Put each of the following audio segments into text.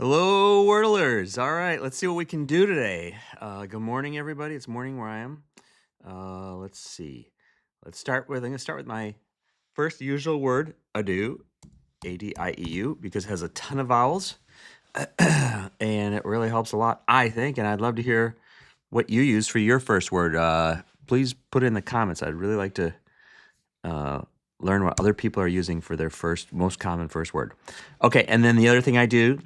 Hello, Wordlers. All right, let's see what we can do today. Good morning, everybody. It's morning where I am. Let's see. I'm going to start with my first usual word, adieu, A-D-I-E-U, because it has a ton of vowels, and it really helps a lot, I think, and I'd love to hear what you use for your first word. Please put it in the comments. I'd really like to learn what other people are using for their most common first word. Okay, and then the other thing I do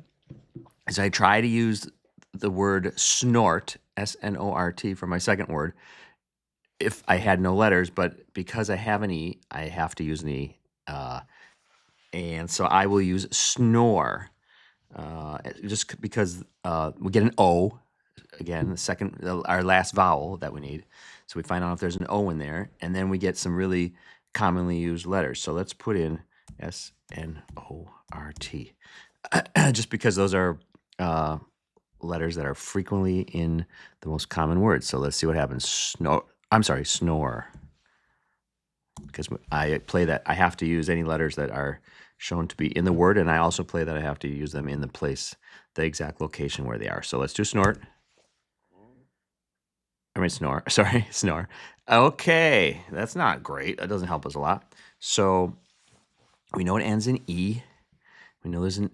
is I try to use the word snort, S-N-O-R-T, for my second word if I had no letters, but because I have an E, I have to use an E. And so I will use snore, just because we get an O, again, our last vowel that we need. So we find out if there's an O in there, and then we get some really commonly used letters. So let's put in S-N-O-R-T, just because those are letters that are frequently in the most common words. So let's see what happens. Snore. Because I play that I have to use any letters that are shown to be in the word, and I also play that I have to use them in the exact location where they are. So let's do snort. Snore. Sorry, snore. Okay, that's not great. That doesn't help us a lot. So we know it ends in E. We know there's an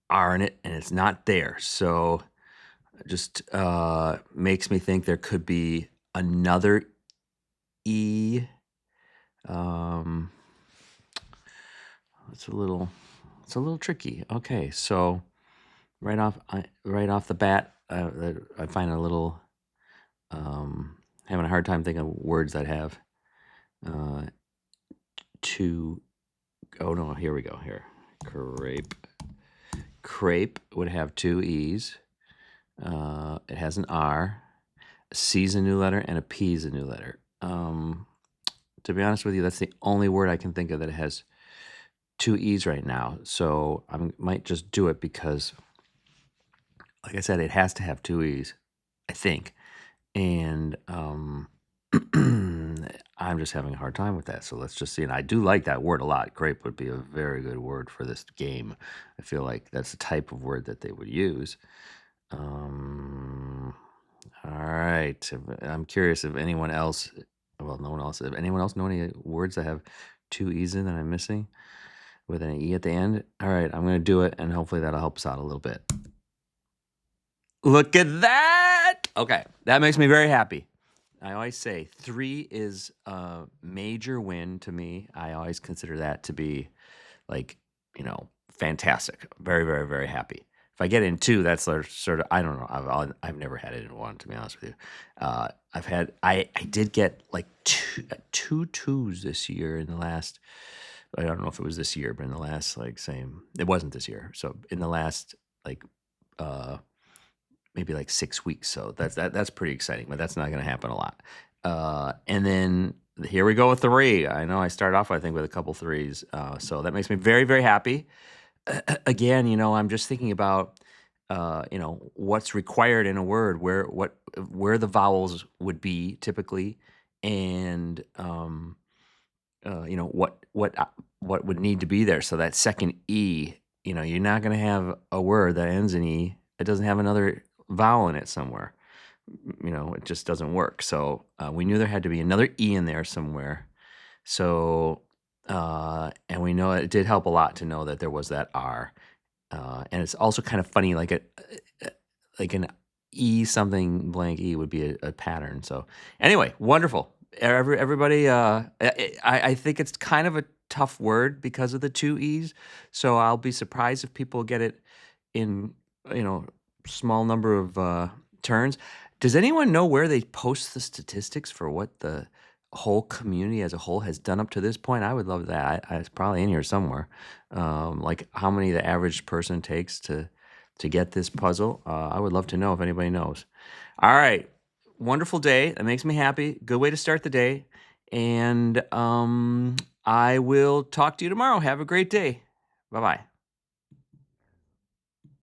R in it, and it's not there. So it just makes me think there could be another E. It's a little tricky. Okay, so right off the bat, I find a little having a hard time thinking of words that have two. Oh no, here we go. Here, crepe would have two E's. It has an R. A C's a new letter, and a P's a new letter. To be honest with you, that's the only word I can think of that has two E's right now. So I might just do it because, like I said, it has to have two E's, I think. And I'm just having a hard time with that. So let's just see. And I do like that word a lot. Grape would be a very good word for this game. I feel like that's the type of word that they would use. All right. I'm curious if anyone else, well, no one else, if anyone else know any words that have two E's in that I'm missing with an E at the end? All right, I'm going to do it, and hopefully that'll help us out a little bit. Look at that! Okay, that makes me very happy. I always say 3 is a major win to me. I always consider that to be, like, fantastic. Very, very, very happy. If I get in 2, that's sort of, I don't know. I've never had it in 1, to be honest with you. I did get like two twos this year in the last. I don't know if it was this year, but in the last it wasn't this year. So in the last maybe like 6 weeks. So that's pretty exciting, but that's not going to happen a lot. And then here we go with 3. I know I started off, I think, with a couple 3s. So that makes me very, very happy. Again, I'm just thinking about, what's required in a word, where the vowels would be typically, and what would need to be there. So that second E, you're not going to have a word that ends in E that doesn't have another vowel in it somewhere. It just doesn't work. So we knew there had to be another E in there somewhere. So, and we know it did help a lot to know that there was that R. And it's also kind of funny, like an E something blank E would be a pattern. So anyway, wonderful. Everybody, I think it's kind of a tough word because of the 2 E's. So I'll be surprised if people get it in, small number of turns. Does anyone know where they post the statistics for what the whole community as a whole has done up to this point? I would love that. It's probably in here somewhere. Like how many the average person takes to get this puzzle. I would love to know if anybody knows. All right. Wonderful day. That makes me happy. Good way to start the day. And I will talk to you tomorrow. Have a great day. Bye-bye.